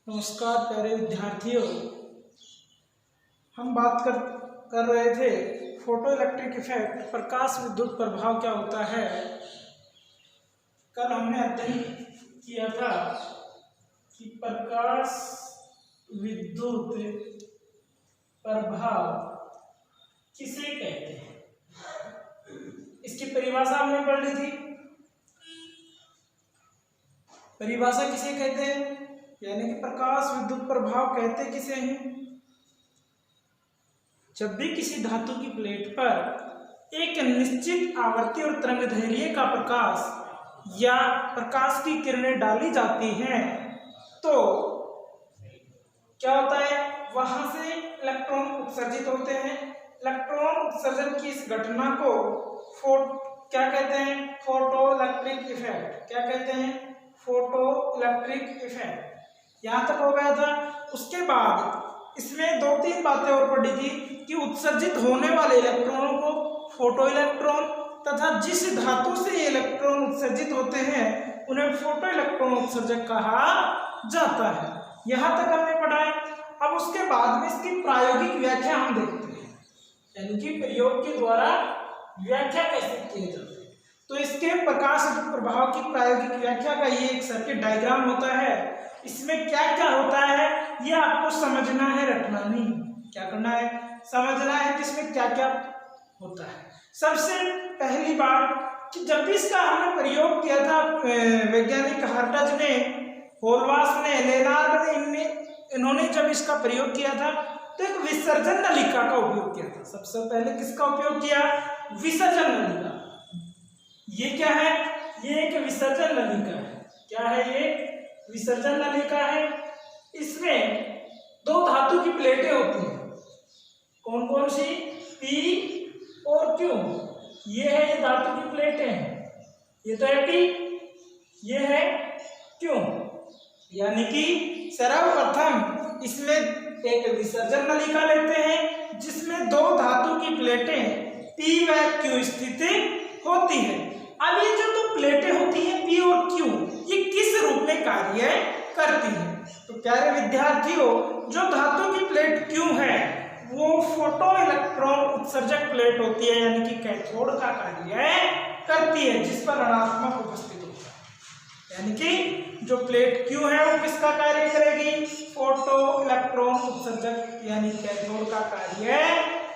नमस्कार प्यारे विद्यार्थियों, हम बात कर रहे थे फोटो इलेक्ट्रिक इफेक्ट, प्रकाश विद्युत प्रभाव क्या होता है। कल हमने अध्ययन किया था कि प्रकाश विद्युत प्रभाव किसे कहते हैं, इसकी परिभाषा हमने पढ़ ली थी। परिभाषा किसे कहते हैं, यानी कि प्रकाश विद्युत प्रभाव कहते किसे हैं। जब भी किसी धातु की प्लेट पर एक निश्चित आवर्ती और तरंगदैर्घ्य का प्रकाश या प्रकाश की किरणें डाली जाती हैं तो क्या होता है, वहां से इलेक्ट्रॉन उत्सर्जित होते हैं। इलेक्ट्रॉन उत्सर्जन की इस घटना को क्या कहते हैं, फोटो इलेक्ट्रिक इफेक्ट। क्या कहते हैं, फोटो इलेक्ट्रिक इफेक्ट। यहां तक हो गया था। उसके बाद इसमें दो तीन बातें और पढ़ी थी कि उत्सर्जित होने वाले इलेक्ट्रॉनों को फोटो इलेक्ट्रॉन तथा जिस धातु से ये इलेक्ट्रॉन उत्सर्जित होते हैं उन्हें फोटो इलेक्ट्रॉन उत्सर्जक कहा जाता है। यहां तक हमने पढ़ा है। अब उसके बाद में इसकी प्रायोगिक व्याख्या हम देखते हैं, यानी कि प्रयोग के द्वारा व्याख्या कैसे की जाती है। तो इसके प्रकाश प्रभाव की प्रायोगिक व्याख्या का ये एक सर्किट डायग्राम होता है। इसमें क्या क्या होता है ये आपको समझना है, रटना नहीं। क्या करना है, समझना है कि इसमें क्या क्या होता है। सबसे पहली बात कि जब भी इसका हमने प्रयोग किया था, वैज्ञानिक हर्टज ने, होलवास ने, लेनार्ड ने, इन्होंने जब इसका प्रयोग किया था तो एक विसर्जन नलिका का उपयोग किया था। सबसे पहले किसका उपयोग किया, विसर्जन नलिका। ये क्या है, ये एक विसर्जन नलिका है। क्या है, ये विसर्जन नलिका है। इसमें दो धातु की प्लेटें होती हैं। कौन कौन सी, पी और क्यू। ये है, ये धातु की प्लेटें हैं। ये तो है पी, ये है क्यू। यानी कि सर्वप्रथम इसमें एक विसर्जन नलिका लेते हैं जिसमें दो धातु की प्लेटें पी व क्यू स्थित होती है। अब ये जो दो प्लेटें होती हैं पी और क्यू, ये किस रूप में कार्य करती हैं। तो प्यारे विद्यार्थियों, जो धातु की प्लेट क्यू है वो फोटो इलेक्ट्रॉन उत्सर्जक प्लेट होती है, यानी कि कैथोड का कार्य करती है, जिस पर ऋणात्मक उपस्थित होता है। यानी कि जो प्लेट क्यू है वो किसका कार्य करेगी, फोटो इलेक्ट्रॉन उत्सर्जक यानी कैथोड का कार्य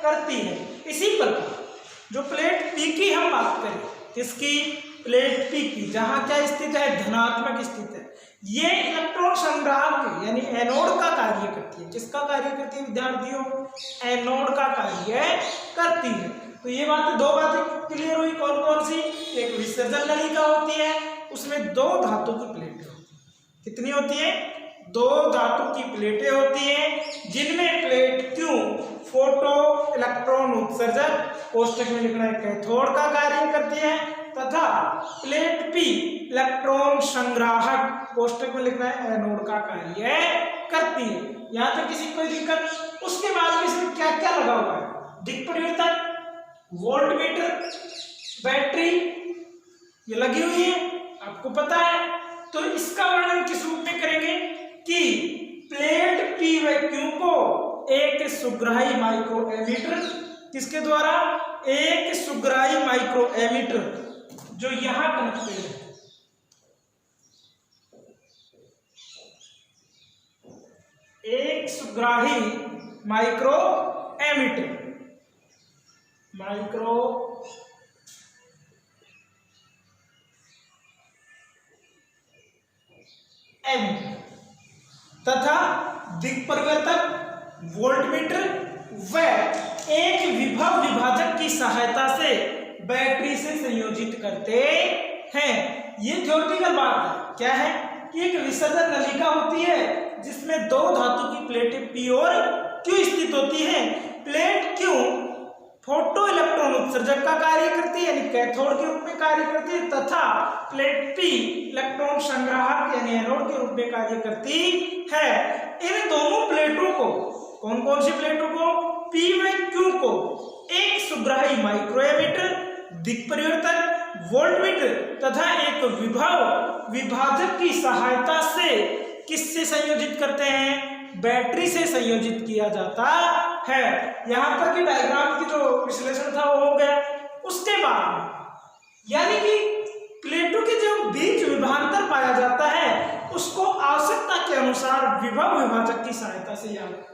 करती है। इसी प्रकार जो प्लेट पी की हम बात करें, किसकी, प्लेट पी की, जहां क्या स्थित है, धनात्मक स्थित है। ये इलेक्ट्रॉन संग्राहक यानी एनोड का कार्य करती है। किसका कार्य करती है विद्यार्थियों, एनोड का कार्य करती है। तो ये बात, दो बातें क्लियर हुई। कौन कौन सी, एक विसर्जन नलिका होती है, उसमें दो धातु की प्लेटें होती है। कितनी होती है, दो धातु की प्लेटें होती हैं जिनमें प्लेट क्यू फोटो इलेक्ट्रॉन उत्सर्जक, कोष्टक में लिखना है कैथोड का कार्य करती है, तथा प्लेट पी इलेक्ट्रॉन संग्राहक, कोष्टक में लिखना है एनोड का कार्य करती है। यहां तक किसी कोई दिक्कत। उसके बाद में इसमें क्या क्या लगा हुआ है, दिक् परिवर्तक, वोल्टमीटर, बैटरी, ये लगी हुई है, आपको पता है। तो इसका वर्णन किस रूप में करेंगे कि प्लेट पी व क्यू को एक सुग्राही माइक्रो एमीटर, किसके द्वारा, एक सुग्राही माइक्रो एमीटर जो यहां कनेक्टेड है, एक सुग्राही माइक्रो एमीटर, माइक्रो एमीटर तथा दिक् परिवर्तक, वोल्टमीटर व एक विभव विभाजक की सहायता से बैटरी से संयोजित करते हैं। ये थ्योरेटिकल बात है। क्या है कि एक विसर्जन नलिका होती है जिसमें दो धातु की प्लेटें पी और क्यू स्थित होती हैं। प्लेट क्यू फोटो इलेक्ट्रॉन उत्सर्जक का कार्य करती है, यानी कैथोड के रूप में कार्य करती है, तथा प्लेट पी इलेक्ट्रॉन संग्राहक यानी एनोड के रूप में कार्य करती है। इन दोनों प्लेटों को, कौन कौन सी प्लेटों को, पी व क्यू को एक सुग्राही माइक्रो एमीटर, दिक् परिवर्तक वोल्टमीटर तथा एक विभव विभाजक की सहायता से किससे संयोजित करते हैं? बैटरी से संयोजित किया जाता है। यहां तक कि डायग्राम की जो विश्लेषण था वो हो गया। उसके बाद यानी कि प्लेटों के जो बीच विभांतर पाया जाता है उसको आवश्यकता के अनुसार विभव विभाजक की सहायता से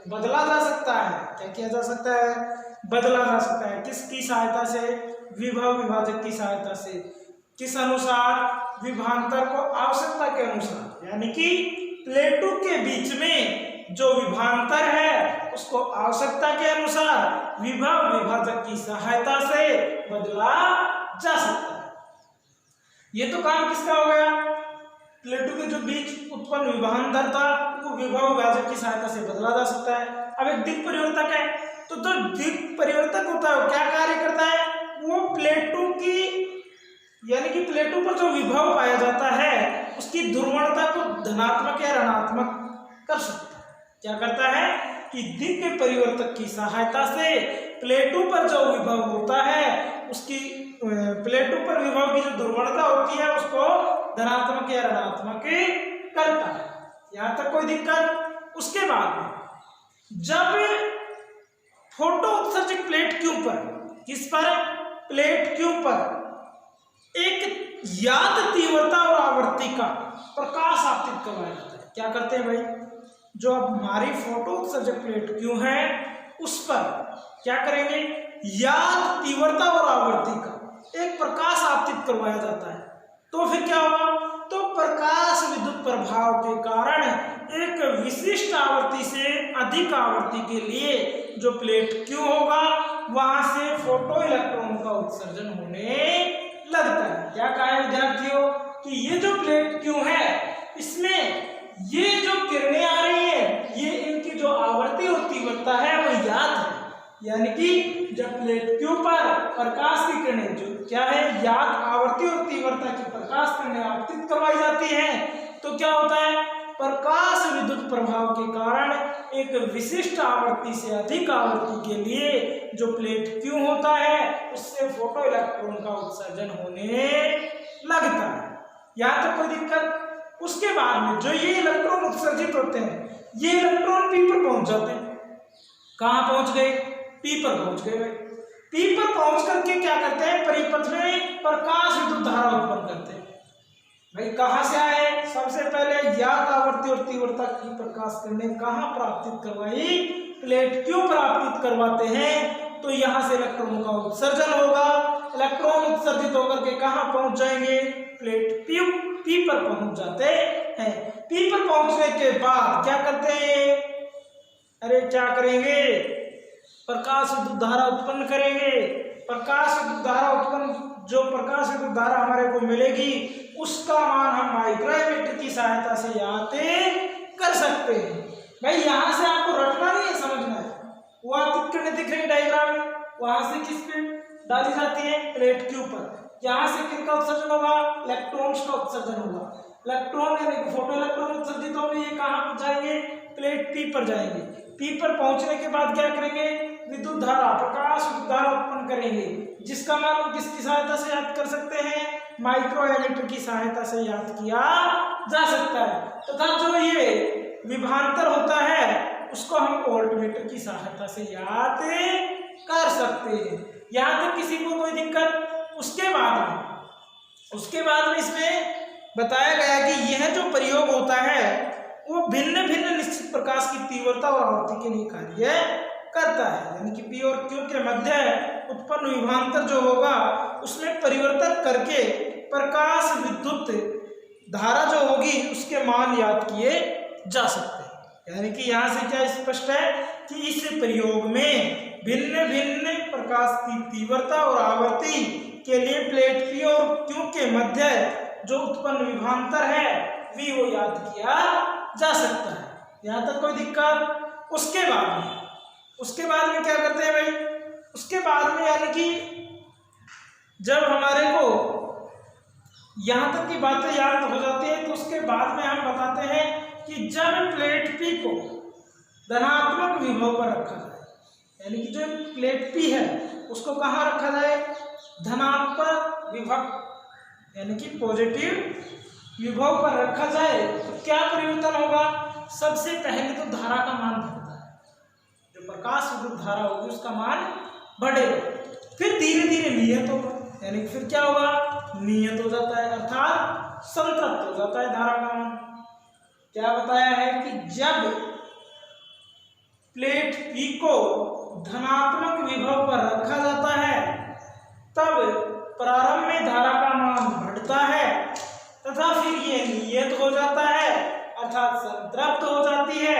बदला जा सकता है। क्या किया जा सकता है? बदला जा सकता है। किसकी सहायता से? विभव विभाजक की सहायता से। किस अनुसार? विभांतर को आवश्यकता के अनुसार, यानी कि प्लेटों के बीच में जो विभांतर है उसको आवश्यकता के अनुसार विभव विभाजक की सहायता से बदला जा सकता है। ये तो काम किसका हो गया? प्लेटों के जो बीच उत्पन्न विभांतर था वो विभव विभाजक की सहायता से बदला जा सकता है। अब एक दिक् परिवर्तक है, तो जो दिक् परिवर्तक होता है वो क्या कार्य करता है? वो प्लेटों की यानी कि प्लेटों पर जो विभव पाया जाता है उसकी ध्रुवणता को धनात्मक या ऋणात्मक कर सकता है। क्या करता है कि दिक् परिवर्तक की सहायता से प्लेटों पर जो विभव होता है उसकी प्लेटों पर विभव की जो ध्रुवणता होती है उसको धनात्मक या ऋणात्मक करता है। यहां तक कोई दिक्कत? उसके बाद जब फोटो उत्सर्जक प्लेट के ऊपर, किस पर? प्लेट के ऊपर एक ज्ञात तीव्रता और आवृत्ति का प्रकाश आपतित करवाया जाता है। क्या करते हैं भाई? जो अब हमारी फोटो उत्सर्जक प्लेट क्यों है उस पर क्या करेंगे? ज्ञात तीव्रता और आवृत्ति का एक प्रकाश आपतित करवाया जाता है। तो फिर क्या होगा? तो प्रकाश विद्युत प्रभाव के कारण एक विशिष्ट आवृत्ति से अधिक आवृत्ति के लिए जो प्लेट क्यों होगा वहां से फोटो इलेक्ट्रॉन का उत्सर्जन होने लगता है। क्या कहा है विद्यार्थियों कि ये जो प्लेट क्यों है इसमें ये जो किरणें आ रही है ये इनकी जो आवृत्ति और तीव्रता है वो ज्ञात है। यानी कि जब प्लेट क्यू पर प्रकाश की किरणें जो क्या है ज्ञात आवृत्ति और तीव्रता की प्रकाश किरणें आपतित करवाई जाती हैं तो क्या होता है? प्रकाश विद्युत प्रभाव के कारण एक विशिष्ट आवृत्ति से अधिक आवृत्ति के लिए जो प्लेट क्यू होता है उससे फोटो इलेक्ट्रॉन का उत्सर्जन होने लगता है। यहाँ तक कोई दिक्कत? उसके बाद में जो ये इलेक्ट्रॉन उत्सर्जित होते हैं ये इलेक्ट्रॉन पी पर पहुंच जाते हैं। कहाँ पहुंच गए? पी पर पहुंच गए। पी पर पहुंच करके क्या करते हैं? परिपथ में प्रकाश विद्युत धारा उत्पन्न करते हैं। भाई कहां से आए? सबसे पहले ज्ञात आवृत्ति और तीव्रता की प्रकाश किरणें कहां प्राप्तित करवाई? प्लेट क्यों प्राप्तित करवाते हैं? तो यहां से इलेक्ट्रॉन का उत्सर्जन होगा। इलेक्ट्रॉन उत्सर्जित होकर के कहां पहुंच जाएंगे? प्लेट पी पर पहुंच जाते हैं। पी पर पहुंचने के बाद क्या करते हैं? अरे क्या करेंगे? प्रकाश विद्युत धारा उत्पन्न करेंगे। प्रकाश विद्युत धारा उत्पन्न जो प्रकाश विद्युत धारा हमारे को मिलेगी उसका मान हम माइक्रोमीटर की सहायता से ज्ञात कर सकते हैं। भाई यहां से आपको रटना नहीं है, समझना है। वो आपकी किरणें दिख रही डायग्राम में, वहां से किस पे डाली जाती है? प्लेट के ऊपर। यहाँ से किसका उत्सर्जन होगा? इलेक्ट्रॉन्स का उत्सर्जन होगा। इलेक्ट्रॉन यानी फोटो इलेक्ट्रॉन उत्सर्जित होंगे, ये कहाँ जाएंगे? प्लेट पी पर जाएंगे। पी पर पहुंचने के बाद क्या करेंगे? विद्युत धारा, प्रकाश विद्युत धारा उत्पन्न करेंगे, जिसका मान हम किसकी सहायता से याद कर सकते हैं? माइक्रोमीटर की सहायता से याद किया जा सकता है। तथा जो ये विभांतर होता है उसको हम वोल्टमीटर की सहायता से याद कर सकते हैं। यहाँ तक किसी को कोई दिक्कत? उसके बाद में इसमें बताया गया कि यह जो प्रयोग होता है वो भिन्न भिन्न निश्चित प्रकाश की तीव्रता और आवृत्ति के लिए कार्य करता है। यानी कि पी और क्यू के मध्य उत्पन्न विभांतर जो होगा उसमें परिवर्तन करके प्रकाश विद्युत धारा जो होगी उसके मान याद किए जा सकते हैं। यानी कि यहाँ से क्या स्पष्ट है कि इस प्रयोग में भिन्न भिन्न प्रकाश की तीव्रता और आवृत्ति के लिए प्लेट पी और क्यू के मध्य जो उत्पन्न विभांतर है भी वो याद किया जा सकता है। यहाँ तक कोई दिक्कत? उसके बाद में क्या करते हैं भाई? उसके बाद में यानी कि जब हमारे को यहाँ तक की बातें याद हो जाती है तो उसके बाद में हम बताते हैं कि जब प्लेट पी को धनात्मक विभव पर रखा जाए, यानी कि जो प्लेट पी है उसको कहाँ रखा जाए? धनात्मक विभव यानी कि पॉजिटिव विभव पर रखा जाए तो क्या परिवर्तन होगा? सबसे पहले तो धारा का मान बढ़ता है, जो प्रकाश विद्युत धारा होगी उसका मान बढ़ेगा, फिर धीरे धीरे नियत होगा, यानी फिर क्या होगा? नियत हो जाता है, अर्थात संतृप्त हो जाता है धारा का मान। क्या बताया है कि जब प्लेट P को धनात्मक विभव पर रखा जाता है तब प्रारंभ में धारा का मान बढ़ता है तथा फिर ये नियत हो जाता है, अर्थात संतृप्त हो जाती है।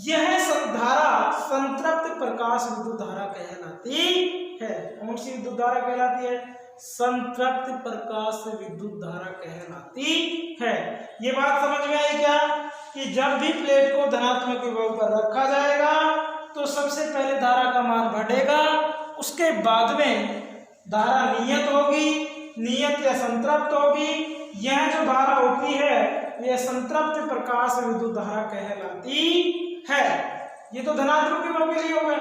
यह धारा संतृप्त प्रकाश विद्युत धारा कहलाती है। कौन सी विद्युत धारा कहलाती है? संतृप्त प्रकाश विद्युत धारा कहलाती है। ये बात समझ में आई क्या कि जब भी प्लेट को धनात्मक विभव पर रखा जाएगा तो सबसे पहले धारा का मान बढ़ेगा, उसके बाद में धारा नियत होगी, नियत या संतृप्त होगी। यह जो धारा होती है यह संतृप्त प्रकाश विद्युत धारा कहलाती है। ये तो धनात्मक विभव के लिए हो गया।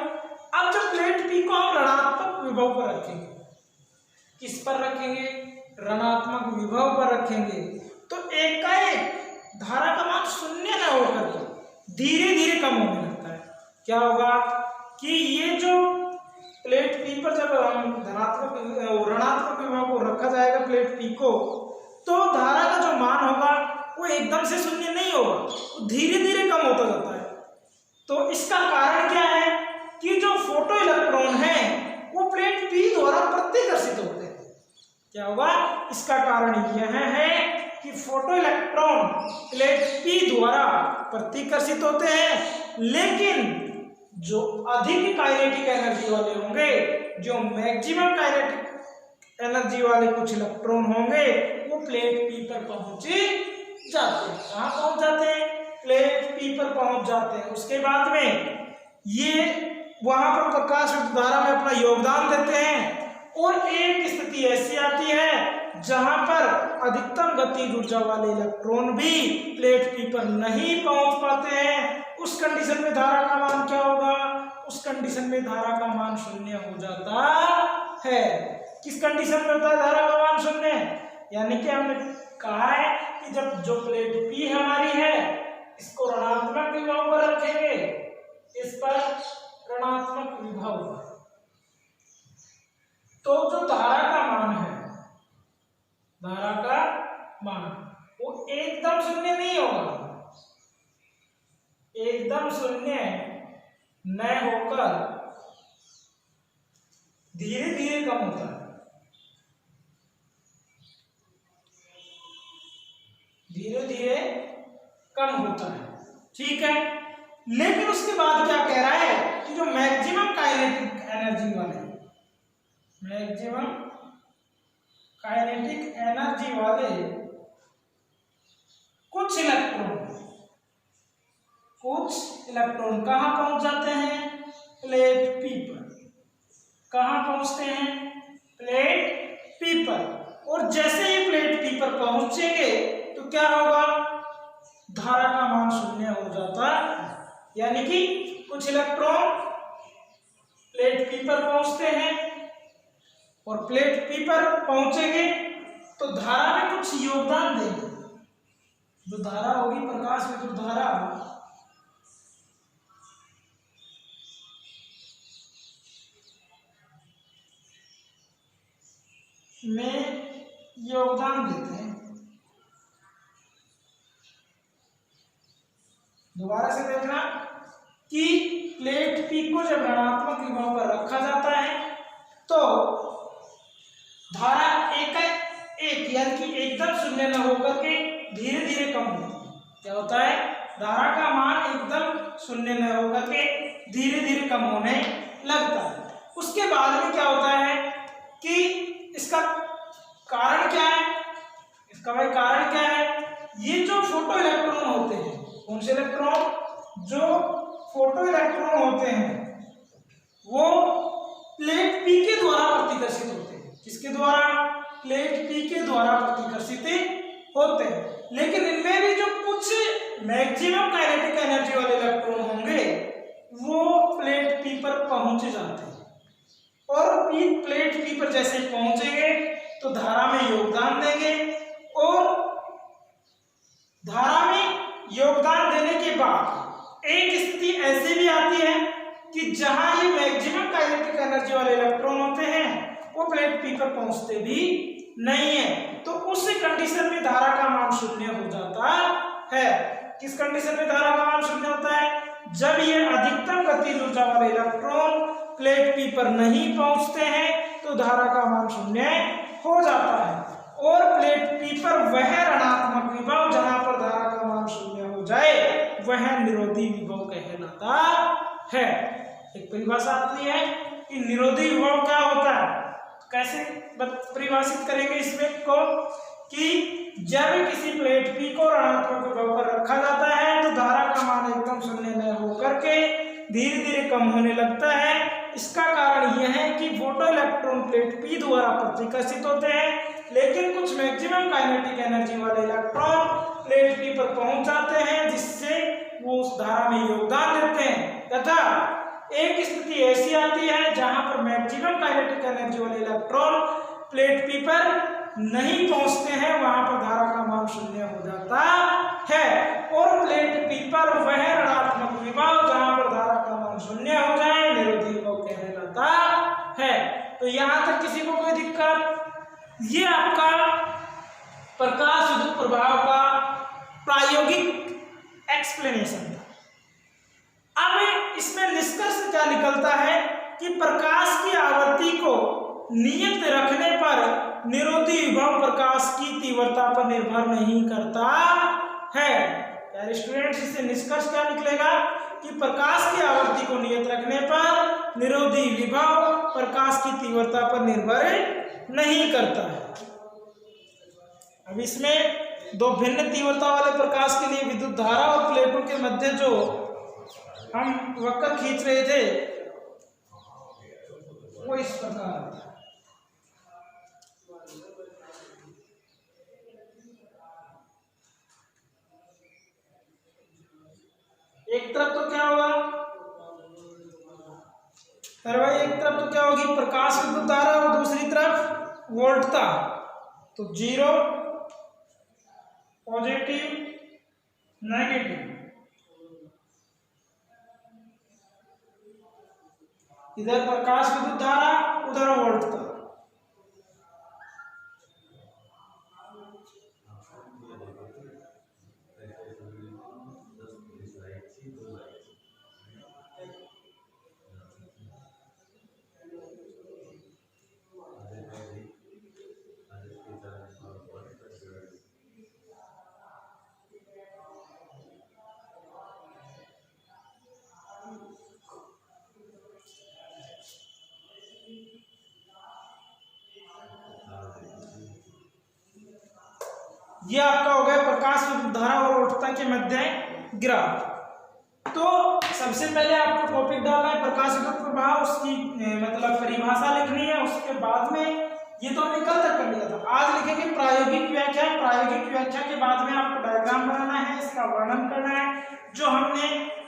अब जब प्लेट P को हम ऋणात्मक विभव पर रखेंगे, किस पर रखेंगे? ऋणात्मक विभव पर रखेंगे, तो एकाएक धारा का मान शून्य न होकर के धीरे धीरे कम होने लगता है। क्या होगा कि ये जो प्लेट P पर जब हम ऋणात्मक विभव को रखा जाएगा प्लेट P को, तो धारा का जो मान होगा वो एकदम से शून्य नहीं होगा, वो धीरे धीरे कम होता जाता है। तो इसका कारण क्या है कि जो फोटो इलेक्ट्रॉन है वो प्लेट P द्वारा प्रतिकर्षित होते हैं। क्या होगा? इसका कारण यह है कि फोटो इलेक्ट्रॉन प्लेट P द्वारा प्रतिकर्षित होते हैं, लेकिन जो अधिक काइनेटिक एनर्जी वाले होंगे, जो मैक्सिमम काइनेटिक एनर्जी वाले कुछ इलेक्ट्रॉन होंगे, वो प्लेट P पर पहुंच जाते हैं। कहाँ पहुंच जाते हैं? प्लेट P पर पहुंच जाते हैं। उसके बाद में ये वहां पर प्रकाश धारा में अपना योगदान देते हैं और एक स्थिति ऐसी आती है जहां पर अधिकतम गतिज ऊर्जा वाले इलेक्ट्रॉन भी प्लेट P पर नहीं पहुंच पाते हैं। उस कंडीशन में धारा का मान क्या होगा? उस कंडीशन में धारा का मान शून्य हो जाता है। किस कंडीशन में होता है धारा का मान शून्य? यानी कि हमने कहा है कि जब जो प्लेट P हमारी है इसको ऋणात्मक विभव पर रखेंगे, इस पर ऋणात्मक विभव, तो जो धारा का मान है, धारा का मान वो एकदम शून्य नहीं होगा, एकदम शून्य न होकर धीरे धीरे कम होता है, धीरे धीरे कम होता है। ठीक है, लेकिन उसके बाद क्या कह रहा है कि जो मैक्सिमम काइनेटिक एनर्जी वाले, मैक्सिमम काइनेटिक एनर्जी वाले कुछ इलेक्ट्रॉन कहाँ पहुंच जाते हैं? प्लेट P पर। कहाँ पहुंचते हैं? प्लेट P पर। और जैसे ही प्लेट P पर पहुंचेंगे तो क्या होगा? धारा का मान शून्य हो जाता है। यानी कि कुछ इलेक्ट्रॉन प्लेट P पर पहुंचते हैं और प्लेट P पर पहुंचेंगे तो धारा में कुछ योगदान देंगे। जो धारा होगी प्रकाश विद्युत धारा में योगदान देते हैं। दोबारा से देखना कि प्लेट P को जब ऋणात्मक विभव पर रखा जाता है तो धारा एक यानी कि एकदम शून्य न होकर के धीरे धीरे कम होती है। क्या होता है? धारा का मान एकदम शून्य न होकर के धीरे धीरे कम होने लगता है। उसके बाद में क्या होता है कि इसका कारण क्या है? इसका भाई कारण क्या है? ये जो फोटो इलेक्ट्रॉन होते हैं, कौन से इलेक्ट्रॉन? जो फोटो इलेक्ट्रॉन होते हैं वो प्लेट P के द्वारा प्रतिकर्षित होते हैं। किसके द्वारा? प्लेट P के द्वारा प्रतिकर्षित होते हैं। लेकिन इनमें भी जो कुछ मैक्सिमम काइनेटिक एनर्जी वाले इलेक्ट्रॉन होंगे वो प्लेट P पर पहुंच जाते हैं और प्लेट P पर जैसे पहुंचेंगे तो धारा में योगदान देंगे, और धारा में योगदान देने के बाद एक स्थिति ऐसी भी आती है कि जहां ये मैक्सिमम काइनेटिक एनर्जी वाले इलेक्ट्रॉन होते हैं वो प्लेट पी पर पहुंचते भी नहीं है, तो उस कंडीशन में धारा का मान शून्य हो जाता है। किस कंडीशन में धारा का मान शून्य होता है? जब ये अधिकतम गतिज ऊर्जा वाले इलेक्ट्रॉन प्लेट पी पर नहीं पहुंचते हैं तो धारा का मान शून्य हो जाता है, और प्लेट पी पर वह ऋणात्मक विभव जहां पर धारा का मान शून्य हो जाए वह निरोधी विभव कहलाता है। एक परिभाषा आती है कि निरोधी विभव क्या होता है, कैसे परिभाषित करेंगे इसमें को, कि जब किसी प्लेट पी को ऋणात्मक विभव पर रखा जाता है तो धारा का मान एकदम शून्य न होकर के धीरे धीरे कम होने लगता है। इसका कारण यह है कि फोटो इलेक्ट्रॉन प्लेट पी द्वारा प्रतिकर्षित होते हैं, लेकिन कुछ मैक्सिमम काइनेटिक एनर्जी वाले इलेक्ट्रॉन प्लेट पी पर पहुंच जाते हैं, जिससे वो उस धारा में योगदान देते हैं। तथा एक स्थिति ऐसी आती है जहां पर मैक्सिमम काइनेटिक एनर्जी वाले इलेक्ट्रॉन प्लेट पी पर नहीं पहुंचते हैं, वहां पर धारा का मान शून्य हो जाता है, और प्लेट पी पर वह ऋणात्मक विभव जहां पर धारा का मान शून्य हो जाए निरोधी विभव कहलाता है। तो यहां तक किसी को कोई दिक्कत? ये आपका प्रकाश विद्युत प्रभाव का प्रायोगिक एक्सप्लेनेशन था। अब इसमें निष्कर्ष क्या निकलता है कि प्रकाश की आवृत्ति को नियत रखने पर निरोधी विभव प्रकाश की तीव्रता पर निर्भर नहीं करता है। यार स्टूडेंट्स, इससे निष्कर्ष क्या निकलेगा कि प्रकाश की आवृत्ति को नियत रखने पर निरोधी विभव प्रकाश की तीव्रता पर निर्भर नहीं करता है। अब इसमें दो भिन्न तीव्रता वाले प्रकाश के लिए विद्युत धारा और प्लेटों के मध्य जो हम वक्र खींच रहे थे वो इस प्रकार था। एक तरफ तो क्या होगा, अरे भाई एक तरफ तो क्या होगी प्रकाश विद्युत धारा और दूसरी तरफ वोल्टता, तो 0 पॉजिटिव नेगेटिव, इधर प्रकाश विद्युत धारा उधर वोल्टता। ये आपका हो गया प्रकाश विद्युत धारा और वोल्टता के मध्य ग्राफ। तो सबसे पहले आपको टॉपिक डालना है प्रकाश विद्युत प्रभाव, उसकी मतलब परिभाषा लिखनी है। उसके बाद में ये तो हमने कल तक कर लिया था, आज लिखेंगे प्रायोगिक व्याख्या। प्रायोगिक व्याख्या के बाद में आपको डायग्राम बनाना है, इसका वर्णन करना है जो हमने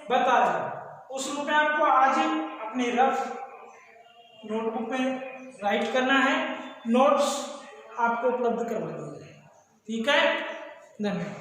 बताया उस रूप में आपको आज ही अपनी रफ नोटबुक में राइट करना है। नोट्स आपको उपलब्ध करवा देंगे। ठीक है, धन्यवाद।